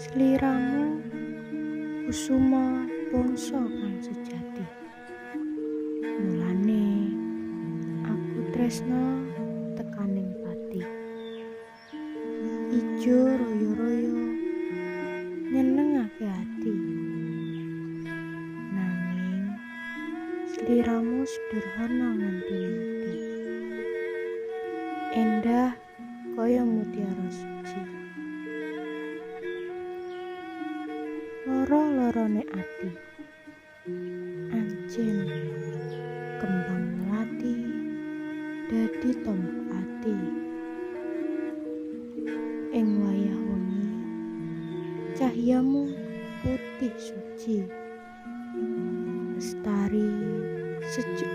Sliramu kusuma bangsa kang sejati. Mulane aku tresna tekaning pati. Ijo royo-royo nyenengake ati. Nanging sliramu sederhana nganti mati. Endah kaya mutiara suci. Loro-lorone ati ancen kembang melati dadi tombok ati. Ing wayah wengi cahyamu putih suci, lestari sejuk